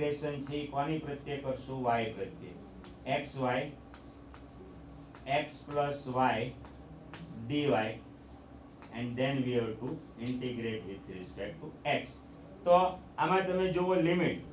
Integration છે કોની પ્રત્યે કરશું? y પ્રત્યે. xy x plus y dy and then we have to integrate with respect to x. તો આમાં તમે જુઓ લિમિટ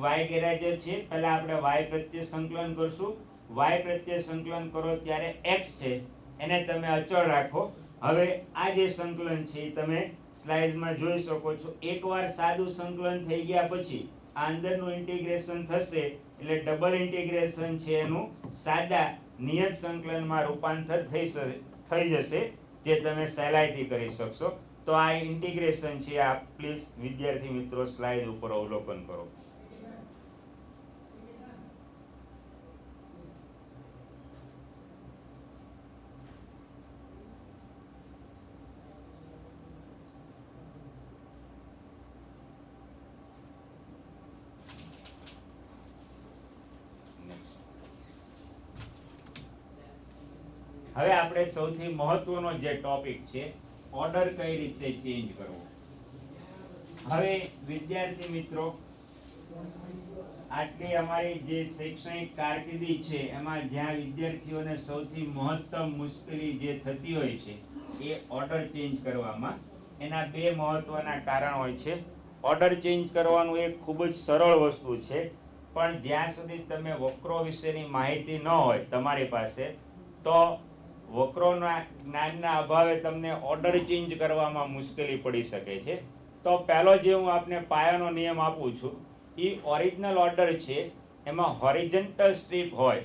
y ગેરહાજર છે, પહેલા આપણે y પ્રત્યે સંકલન કરશું. y પ્રત્યે સંકલન કરો ત્યારે x છે એને તમે અચળ રાખો. હવે આ જે સંકલન છે તમે સ્લાઇડમાં જોઈ શકો છો. એકવાર સાદું સંકલન થઈ ગયા પછી આ અંદરનું ઇન્ટિગ્રેશન થશે એટલે ડબલ ઇન્ટિગ્રેશન છે એનું સાદા નિયત સંકલનમાં રૂપાંતર થઈ જશે, જે તમે સહેલાઈથી કરી શકશો. તો આ ઇન્ટિગ્રેશન છે આ પ્લીઝ વિદ્યાર્થી મિત્રો સ્લાઇડ ઉપર અવલોકન કરો. હવે આપણે સૌથી મહત્વનો જે ટોપિક છે ઓર્ડર કઈ રીતે ચેન્જ કરવો. હવે વિદ્યાર્થી મિત્રો આટલી અમારી જે શૈક્ષણિક કારકિર્દી છે એમાં જ્યાં વિદ્યાર્થીઓને સૌથી મહત્તમ મુશ્કેલી જે થતી હોય છે એ ઓર્ડર ચેન્જ કરવામાં. એના બે મહત્વના કારણ હોય છે. ઓર્ડર ચેન્જ કરવાનું એ ખૂબ જ સરળ વસ્તુ છે, પણ જ્યાં સુધી તમે વક્રો વિશેની માહિતી ન હોય તમારી પાસે તો વક્રોના જ્ઞાનના અભાવે તમને ઓર્ડર ચેન્જ કરવામાં મુશ્કેલી પડી શકે છે. તો પહેલો જે હું આપને પાયાનો નિયમ આપું છું એ ઓરિજિનલ ઓર્ડર છે એમાં હોરિઝોન્ટલ સ્ટ્રીપ હોય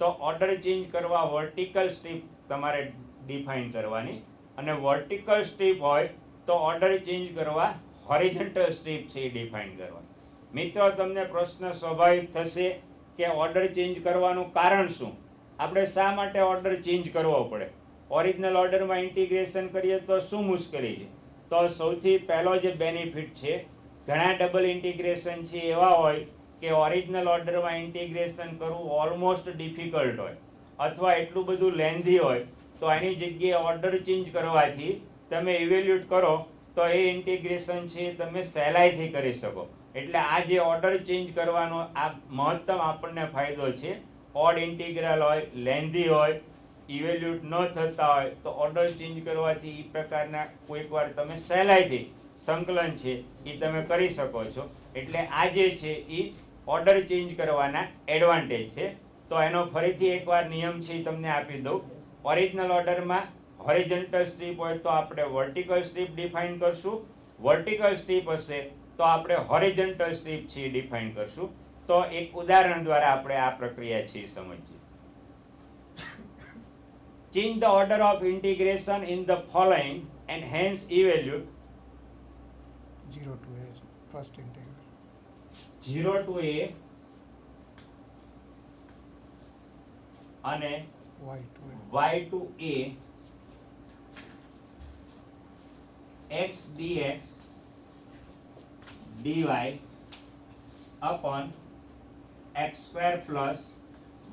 તો ઓર્ડર ચેન્જ કરવા વર્ટિકલ સ્ટ્રીપ તમારે ડિફાઇન કરવાની, અને વર્ટિકલ સ્ટ્રીપ હોય તો ઓર્ડર ચેન્જ કરવા હોરિઝોન્ટલ સ્ટ્રીપ છે એ ડિફાઇન કરવાની. મિત્રો તમને પ્રશ્ન સ્વાભાવિક થશે કે ઓર્ડર ચેન્જ કરવાનું કારણ શું? આપણે શા માટે ઓર્ડર ચેન્જ કરવો પડે? ઓરિજિનલ ઓર્ડરમાં ઇન્ટિગ્રેશન કરીએ તો શું મુશ્કેલી છે? તો સૌથી પહેલો જે બેનિફિટ છે, ઘણા ડબલ ઇન્ટિગ્રેશન છે એવા હોય કે ઓરિજિનલ ઓર્ડરમાં ઇન્ટિગ્રેશન કરવું ઓલમોસ્ટ ડિફિકલ્ટ હોય અથવા એટલું બધું લેન્ધી હોય, તો એની જગ્યાએ ઓર્ડર ચેન્જ કરવાથી તમે ઇવેલ્યુએટ કરો તો એ ઇન્ટિગ્રેશન છે તમે સહેલાઈથી કરી શકો. એટલે આ જે ઓર્ડર ચેન્જ કરવાનો આ મહત્તમ આપણને ફાયદો છે. ઓડ ઇન્ટિગ્રલ હોય, લેન્ધી હોય, ઇવેલ્યુએટ ન થતા હોય તો ઓર્ડર ચેન્જ કરવાથી એ પ્રકારના કોઈક વાર તમે સહેલાઈથી સંકલન છે એ તમે કરી શકો છો. એટલે આ જે છે એ ઓર્ડર ચેન્જ કરવાના એડવાન્ટેજ છે. તો એનો ફરીથી એકવાર નિયમ છે એ તમને આપી દઉં. ઓરિજિનલ ઓર્ડરમાં હોરિઝોન્ટલ સ્ટ્રીપ હોય તો આપણે વર્ટિકલ સ્ટ્રીપ ડિફાઇન કરશું. વર્ટિકલ સ્ટ્રીપ હશે તો આપણે હોરિઝોન્ટલ સ્ટ્રીપ છે એ ડિફાઇન કરશું. તો એક ઉદાહરણ દ્વારા આપણે આ પ્રક્રિયા છે સમજીએ. Change the order of integration in the following and hence evaluate 0 to a first integral. 0 to a અને y to a x dx dy upon x square plus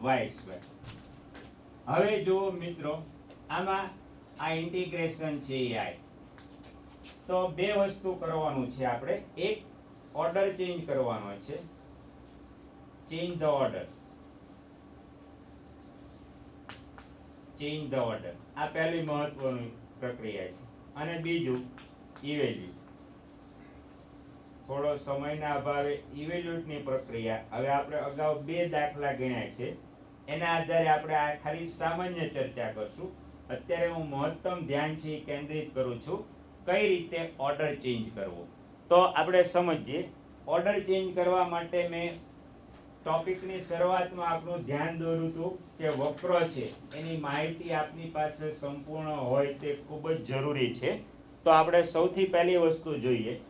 y square. હવે જો મિત્રો આમાં આ ઇન્ટિગ્રેશન છે એ આય તો બે વસ્તુ કરવાનું છે આપણે. એક ઓર્ડર ચેન્જ કરવાનો છે, change the order. Change the order આ પહેલી મહત્વની પ્રક્રિયા છે. અને બીજું ઇવેલ્યુએટ. થોડો સમયના અભાવે ઇવેલ્યુએટની પ્રક્રિયા. હવે આપણે અગાઉ બે દાખલા ગણ્યા છે, એના આધારે આપણે આ ખાલી સામાન્ય ચર્ચા કરશું. અત્યારે હું મહત્તમ ધ્યાન છે કેન્દ્રિત કરું છું કઈ રીતે ઓર્ડર ચેન્જ કરવો. તો આપણે સમજીએ. ઓર્ડર ચેન્જ કરવા માટે મેં ટોપિકની શરૂઆતમાં આપણું ધ્યાન દોર્યું હતું કે વક્ર છે એની માહિતી આપની પાસે સંપૂર્ણ હોય તે ખૂબ જ જરૂરી છે. તો આપણે સૌથી પહેલી વસ્તુ જોઈએ.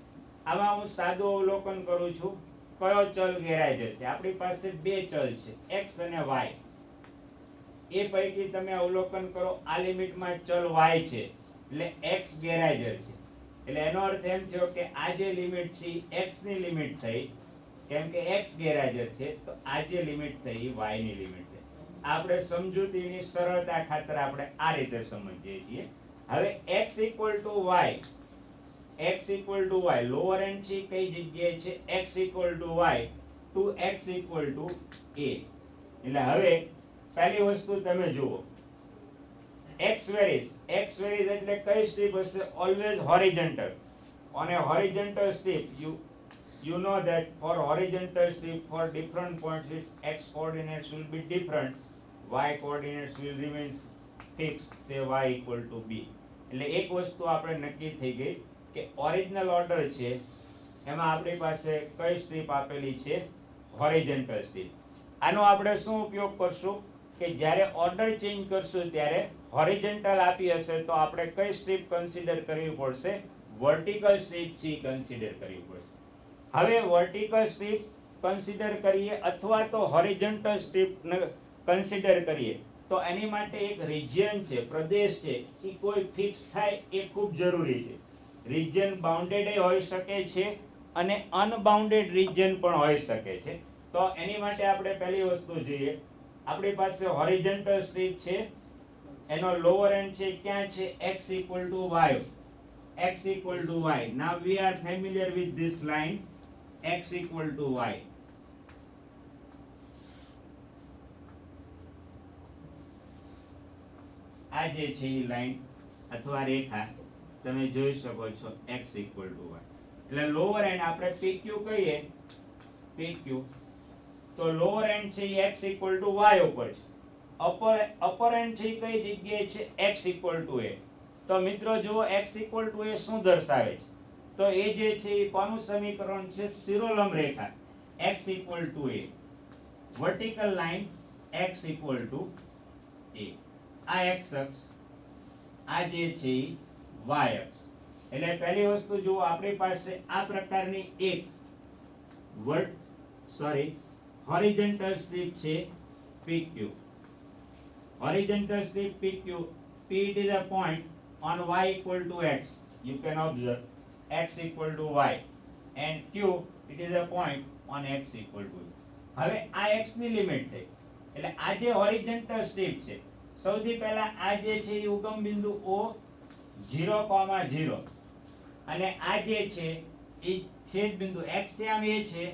આમાં હું સાદું અવલોકન કરું છું કયો ચલ ગેરહાજર છે. આપણી પાસે બે ચલ છે x અને y. એ પૈકી તમે અવલોકન કરો આ લિમિટમાં ચલ y છે એટલે x ગેરહાજર છે. એટલે એનો અર્થ એમ થયો કે આ જે લિમિટ છે x ની લિમિટ થઈ, કેમ કે x ગેરહાજર છે તો આ જે લિમિટ થઈ y ની લિમિટ થઈ. આપણે સમજૂતીની સરળતા ખાતર આપણે આ રીતે સમજીએ છીએ. હવે x equal to y, x equal to y lower and છે કઈ જગ્યાએ છે x equal to y to x equal to a. એટલે હવે પહેલી વસ્તુ તમે જુઓ, x varies એટલે કઈ સ્ટ્રીપ હશે? Always horizontal. On a horizontal strip, you know that for horizontal strip for different points its x coordinates will be different, y coordinates will remain fixed, say y equal to b. એટલે એક વસ્તુ આપણે નક્કી થઈ ગઈ કે original order છે એમાં આપણી પાસે કઈ સ્ટ્રીપ આપેલી છે? Horizontal strip. આનો આપણે શું ઉપયોગ કરશું કે જ્યારે ઓર્ડર ચેન્જ કરશું ત્યારે હોરિઝોન્ટલ આપી હશે તો આપણે કઈ સ્ટ્રીપ કન્સિડર કરવી પડશે? વર્ટિકલ સ્ટ્રીપ છે કન્સિડર કરવી પડશે. હવે વર્ટિકલ સ્ટ્રીપ કન્સિડર કરીએ અથવા તો હોરિઝોન્ટલ સ્ટ્રીપ કન્સિડર કરીએ તો એની માટે એક રિજિયન છે, પ્રદેશ છે, એ કોઈ ફિક્સ થાય એ ખૂબ જરૂરી છે. રિજિયન બાઉન્ડેડ હોઈ શકે છે અને અનબાઉન્ડેડ રિજિયન પણ હોઈ શકે છે. તો એની માટે આપણે પહેલી વસ્તુ જોઈએ, આપણી પાસે હોરિઝોન્ટલ સ્ટ્રીપ છે, એનો લોઅર એન્ડ છે ક્યાં છે? x equal to y. x equal to y. Now we are familiar with this line x equal to y. આ જે છે એ લાઈન અથવા રેખા તમે જોઈ શકો છો x equal to y. એટલે લોઅર એન્ડ આપણે pq કહીએ, pq તો લોઅર એન્ડ છે એ x equal to y ઉપર છે. અપર એન્ડ છે કઈ જગ્યાએ છે? x equal to a. તો મિત્રો જુઓ x equal to a શું દર્શાવે છે? તો એ જે છે એ કોનું સમીકરણ છે? શિરોલંબ રેખા x equal to a, vertical line x equal to a. આ x અક્ષ, આ જે છે એ y અક્ષ. એટલે પહેલી વસ્તુ જુઓ, આપણી પાસે આ પ્રકારની એક હોરિઝોન્ટલ સ્ટ્રીપ છે PQ. Horizontal strip PQ, P it is a point on y equal to x. You can observe x equal to y and Q it is a point on x equal to y. હવે આ x ની limit થઈ. એટલે આ જે horizontal strip છે, સૌથી પહેલા આ જે છે એ ઉગમ બિંદુ O 0,0 અને આ જે છે એ છેદ બિંદુ x આમ એ છે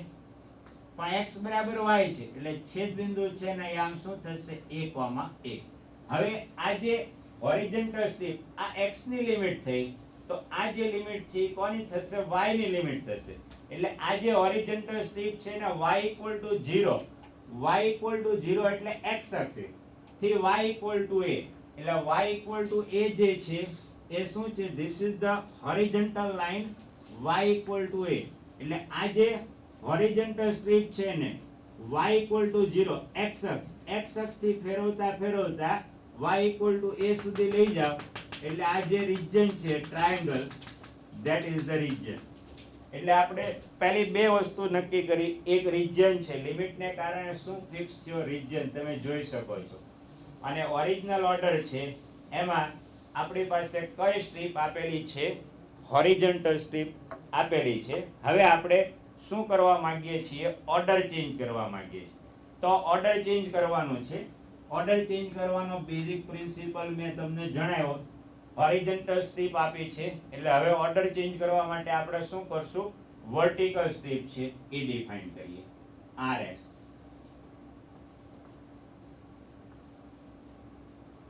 પણ x બરાબર y છે એટલે છેદ બિંદુ છે ને આમ શું થશે? a,a. હવે આ જે હોરિઝોન્ટલ સ્ટ્રીપ આ x ની લિમિટ થઈ તો આ જે લિમિટ છે એ કોની થશે? y ની લિમિટ થશે. એટલે આ જે હોરિઝોન્ટલ સ્ટ્રીપ છે ને y equal to 0, y equal to 0 એટલે x એક્સિસ થી y equal to a. એટલે y equal to a જે છે એ શું છે? This is the horizontal line y equal to a. એટલે આ જે હોરિઝોન્ટલ સ્ટ્રીપ છે ને y equal to 0, x અક્ષ થી ફેરવતા y equal to a સુધી લઈ જાઓ એટલે આ જે રિજિયન છે triangle, that is the region. એટલે આપણે પહેલી બે વસ્તુ નક્કી કરી, એક રિજિયન છે, લિમિટને કારણે શું ફિક્સ થયો? રિજિયન તમે જોઈ શકો છો. અને ઓરિજિનલ ઓર્ડર છે એમાં આપણી પાસે કઈ સ્ટ્રીપ આપેલી છે? હોરિઝોન્ટલ સ્ટ્રીપ આપેલી છે. હવે આપણે શું કરવા માંગીએ છીએ? ઓર્ડર ચેન્જ કરવા માંગીએ છીએ. તો ઓર્ડર ચેન્જ કરવાનું છે. ઓર્ડર ચેન્જ કરવાનો બેઝિક પ્રિન્સિપલ મેં તમને જણાવ્યો. હોરિઝોન્ટલ સ્ટ્રીપ આપી છે એટલે હવે ઓર્ડર ચેન્જ કરવા માટે આપણે શું કરશું? વર્ટિકલ સ્ટ્રીપ છે એ ડિફાઇન કરીએ, RS.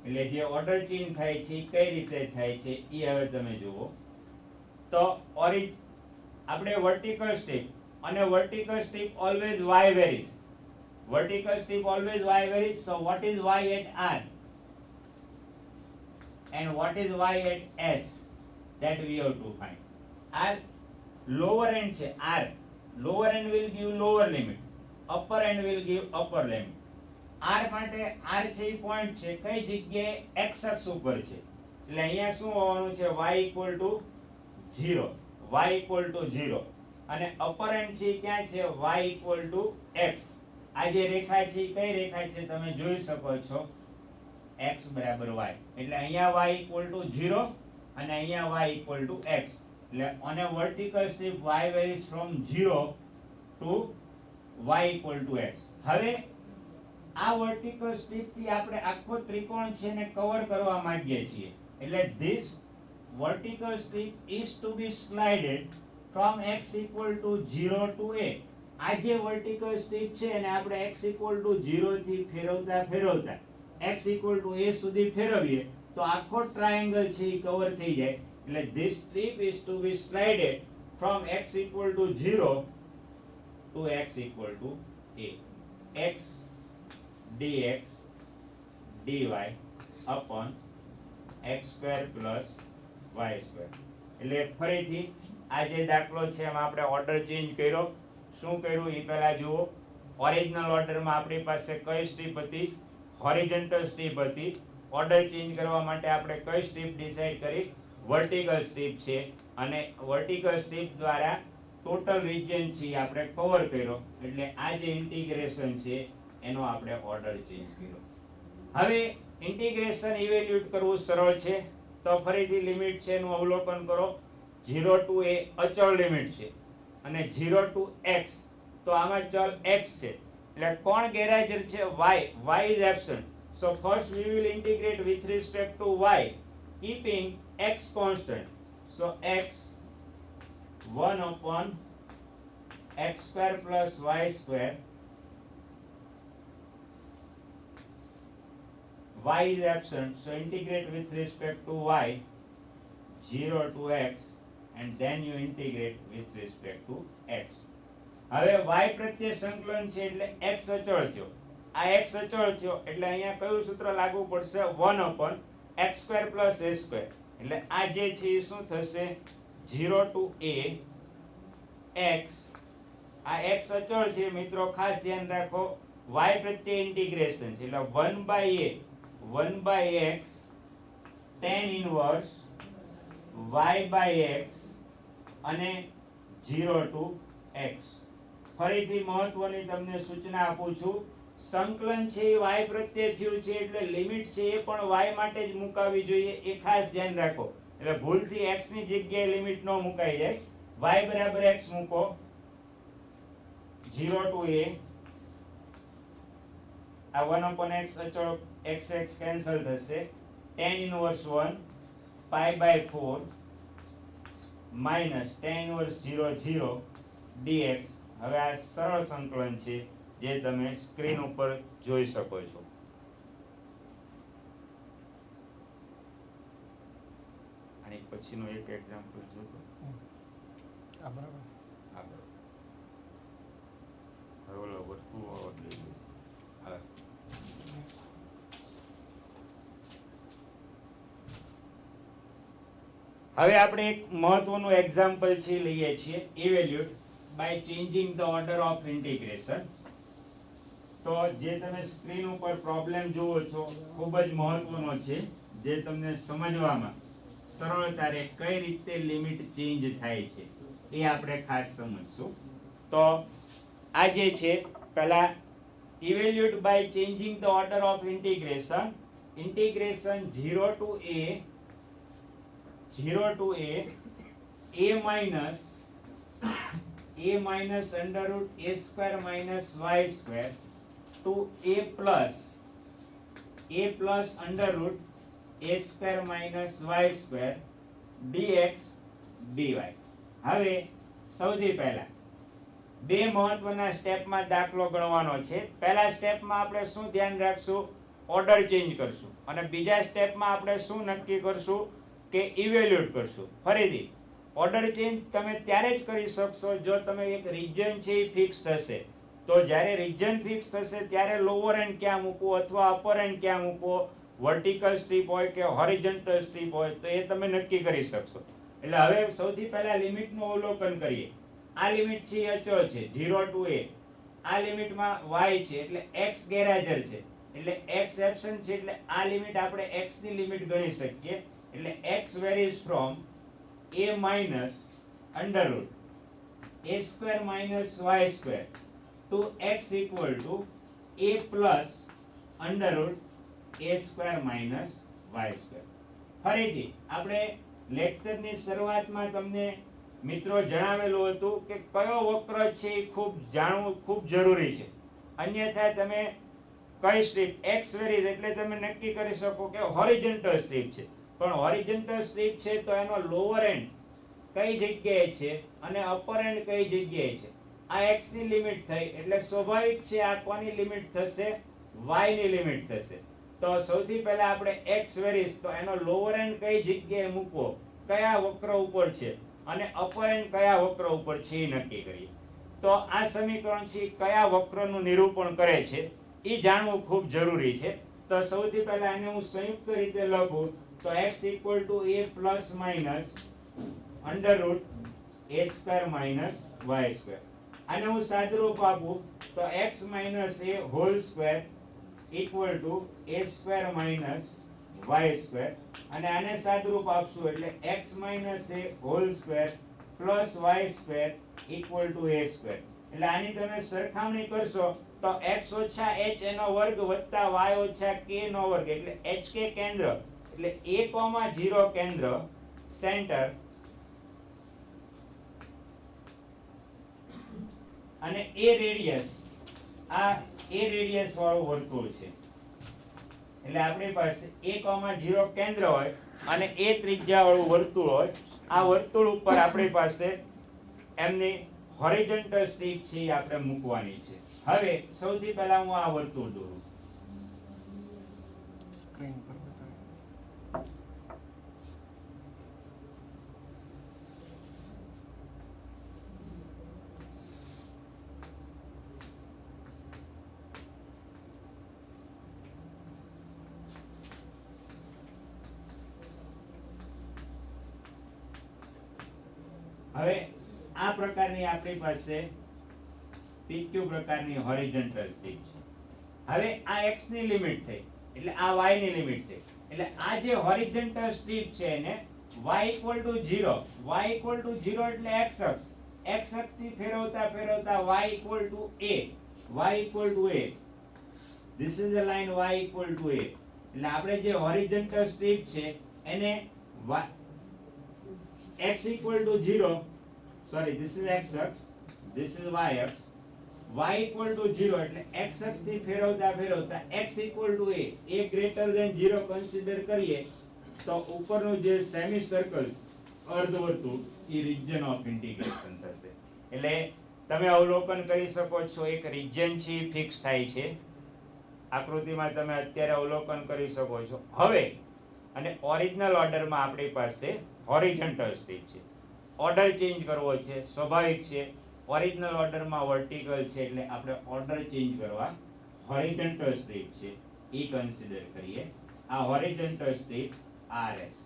એટલે જે ઓર્ડર ચેન્જ થાય છે કઈ રીતે થાય છે એ હવે તમે જુઓ. તો આપણે વર્ટિકલ સ્ટ્રીપ અને vertical strip always y varies. Vertical strip always y varies. So what is y at R and what is y at S? That we have to find. R lower end છે R, lower end will give lower limit, upper end will give upper limit. R માટે R છે એ point છે કઈ જગ્યાએ? x અક્ષ ઉપર છે. એટલે અહીંયા શું હોવાનું છે? y equal to 0, y equal to 0 અને upper end છે ક્યાં છે? y equal to x. આ જે રેખા છે કઈ રેખા છે તમે જોઈ શકો છો? x બરાબર y. એટલે અહીંયા y equal to 0 અને અહીંયા y equal to x. એટલે on a vertical strip y varies from 0 to y equal to x. હવે આ વર્ટિકલ સ્ટ્રીપ થી આપણે આખો ત્રિકોણ છે ને કવર કરવા માંગીએ છીએ. એટલે this vertical strip is to be slided from x equal to 0 to a. આ જે વર્ટિકલ સ્ટ્રીપ છે એને આપણે x = 0 થી ફેરવતા x = a સુધી ફેરવીએ તો આખો ટ્રાયેંગલ છે એ કવર થઈ જાય. એટલે this strip is to be slided from x = 0 to x = a. x dx dy upon x² plus y². એટલે ફરીથી આ જે દાખલો છે એમાં આપણે ઓર્ડર ચેન્જ કર્યો. શું કર્યું એ પહેલા જુઓ. ઓરિજિનલ ઓર્ડરમાં આપણી પાસે કઈ સ્ટ્રીપ હતી? હોરિઝોન્ટલ સ્ટ્રીપ હતી. ઓર્ડર ચેન્જ કરવા માટે આપણે કઈ સ્ટ્રીપ ડિસાઈડ કરી? વર્ટિકલ સ્ટ્રીપ છે. અને વર્ટિકલ સ્ટ્રીપ દ્વારા ટોટલ રિજિયન છે આપણે કવર કર્યો. એટલે આ જે ઇન્ટિગ્રેશન છે એનો આપણે ઓર્ડર ચેન્જ કર્યો. હવે ઇન્ટિગ્રેશન ઇવેલ્યુએટ કરવું સરળ છે. તો ફરીથી લિમિટ છે એનું અવલોકન કરો. 0 to a અચળ લિમિટ છે અને 0 to x તો આમાં ચલ x છે. એટલે કોણ ગેરહાજર છે? y is absent. So first we will integrate with respect to y keeping x constant. So x 1 upon x² plus y². y is absent, so integrate with respect to y 0 to x and then you integrate with respect to x. હવે y પ્રત્યે સંકલન છે એટલે x અચળ થયો. આ x અચળ થયો એટલે અહીંયા કયું સૂત્ર લાગુ પડશે? 1 upon x² plus a². એટલે આ જે છે એ શું થશે? 0 to a x. આ x અચળ છે મિત્રો, ખાસ ધ્યાન રાખો. y પ્રત્યે ઇન્ટિગ્રેશન છે એટલે 1 by a 1 by x tan inverse y by x અને 0 to x. ફરીથી મહત્વની તમને સૂચના આપું છું. સંકલન છે એ y પ્રત્યે થયું છે એટલે લિમિટ છે એ પણ y માટે જ મુકાવી જોઈએ. એ ખાસ ધ્યાન રાખો. એટલે ભૂલથી x ની જગ્યાએ લિમિટ ન મુકાઈ જાય. y બરાબર x મૂકો. 0 to a આ 1 upon x અચળ x કેન્સલ થશે. tan inverse 1 pi by 4 minus tan inverse 0 0 dx. હવે આ સરળ સંકલન છે જે તમે સ્ક્રીન ઉપર જોઈ શકો છો. અને પછીનો એક એક્ઝામ્પલ જોતો. આ બરાબર. આગળ હવે ઓલો વર્તુળ લઈ લો. હા. હવે આપણે એક મહત્વનું એક્ઝામ્પલ છે લઈએ છીએ. Evaluate by changing the order of integration. તો જે તમે સ્ક્રીન ઉપર પ્રોબ્લેમ જુઓ છો ખૂબ જ મહત્વનો છે, જે તમને સમજવામાં સરળતા રહે કઈ રીતે લિમિટ ચેન્જ થાય છે એ આપણે ખાસ સમજશું. તો આ જે છે પહેલા evaluate by changing the order of integration. Integration 0 to a minus under root a² minus y² to a plus under root a² minus y² dx dy. હવે સૌથી પહેલા બે મહત્વના સ્ટેપમાં દાખલો ગણવાનો છે. પહેલા સ્ટેપમાં આપણે શું ધ્યાન રાખશું? ઓર્ડર ચેન્જ કરશું. અને બીજા સ્ટેપમાં આપણે શું નક્કી કરશું? કે ઇવેલ્યુએટ કરશું. ફરીથી ઓર્ડર ચેન્જ તમે ત્યારે જ કરી શકશો જો તમે એક રિજન છે એ ફિક્સ થશે. તો જ્યારે રિજન ફિક્સ થશે ત્યારે લોઅર એન્ડ ક્યાં મૂકવો અથવા અપર એન્ડ ક્યાં મૂકવો, વર્ટિકલ સ્ટ્રીપ હોય કે હોરિઝોન્ટલ સ્ટ્રીપ હોય તો એ તમે નક્કી કરી શકશો. એટલે હવે સૌથી પહેલા લિમિટનું અવલોકન કરીએ. આ લિમિટ છે એ અચળ છે 0 to a. આ લિમિટમાં y છે એટલે x ગેરહાજર છે એટલે x એબ્સન્ટ છે એટલે આ લિમિટ આપણે x ની લિમિટ ગણી શકીએ. એટલે x varies from a minus under root a² minus y² to x equal to a plus under root a² minus y². ફરીથી આપણે લેક્ચરની શરૂઆતમાં તમને મિત્રો જણાવેલું હતું કે કયો વક્ર છે એ ખૂબ જાણવું ખૂબ જરૂરી છે. અન્યથા તમે કઈ સ્ટ્રીપ x વેરીઝ એટલે તમે નક્કી કરી શકો કે હોરિઝોન્ટલ સ્ટ્રીપ છે, પણ હોરિઝોન્ટલ સ્ટ્રીપ છે તો એનો લોઅર એન્ડ કઈ જગ્યાએ છે અને અપર એન્ડ કઈ જગ્યાએ છે આ x ની લિમિટ થઈ એટલે સ્વાભાવિક છે આ કોની લિમિટ થશે y ની લિમિટ થશે તો સૌથી પહેલા આપણે x વેરીશ તો એનો લોઅર એન્ડ કઈ જગ્યાએ મૂકવો કયા વક્ર ઉપર છે અને અપર એન્ડ કયા વક્ર ઉપર છે એ નક્કી કરીએ તો આ સમીકરણ છે કયા વક્રનું નિરૂપણ કરે છે એ જાણવું ખૂબ જરૂરી છે તો સૌથી પહેલા આને હું સંયુક્ત રીતે લખું તો x = a plus minus under route a square minus y square આને હું સાદુરૂપ આપું તો x minus a whole square equal to a square minus y square અને આને સાદુરૂપ આપશું એટલે x minus a whole square plus y square equal to a square એટલે આની તમે સરખામણી કરશો તો x ઓછા h એનો વર્ગ વત્તા y ઓછા k નો વર્ગ એટલે hk કેન્દ્ર એટલે a, 0 કેન્દ્ર સેન્ટર અને a રેડિયસ આ a રેડિયસ વાળું વર્તુળ છે એટલે આપણી પાસે a, 0 કેન્દ્ર હોય અને a ત્રિજ્યા વાળું વર્તુળ હોય આ વર્તુળ ઉપર આપણી પાસે એમની હોરિઝોન્ટલ સ્ટ્રીપ છે એ આપણે મૂકવાની છે હવે સૌથી પહેલા હું આ વર્તુળ દોરું સ્ક્રીન પર બતાવો. હવે આ પ્રકારની આપણી પાસે PQ પ્રકારની હોરિઝોન્ટલ સ્ટ્રીપ છે હવે આ x ની લિમિટ થઈ એટલે આ y ની લિમિટ થઈ એટલે આ જે હોરિઝોન્ટલ સ્ટ્રીપ છે એને y = 0 એટલે x અક્ષ થી ફેરવતા ફેરવતા y = a this is the line y = a એટલે આપણે જે હોરિઝોન્ટલ સ્ટ્રીપ છે એને x = 0 sorry this is x અક્ષ this is y અક્ષ y = 0 એટલે x અક્ષ થી ફેરવતા ફેરવતા x = a greater than 0 consider કરીએ તો ઉપરનું જે સેમી સર્કલ અર્ધવર્તુળ એ રિજિયન ઓફ ઇન્ટિગ્રેશન થશે એટલે તમે અવલોકન કરી શકો છો એક રિજિયન છે ફિક્સ થાય છે આકૃતિમાં તમે અત્યારે અવલોકન કરી શકો છો હવે અને ઓરિજિનલ ઓર્ડરમાં આપણી પાસે હોરિઝોન્ટલ સ્ટ્રીપ છે ઓર્ડર ચેન્જ કરવો છે સ્વાભાવિક છે ઓરિજિનલ ઓર્ડરમાં વર્ટિકલ છે એટલે આપણે ઓર્ડર ચેન્જ કરવા હોરિઝોન્ટલ સ્ટ્રીપ છે એ કન્સિડર કરીએ આ હોરિઝોન્ટલ સ્ટ્રીપ RS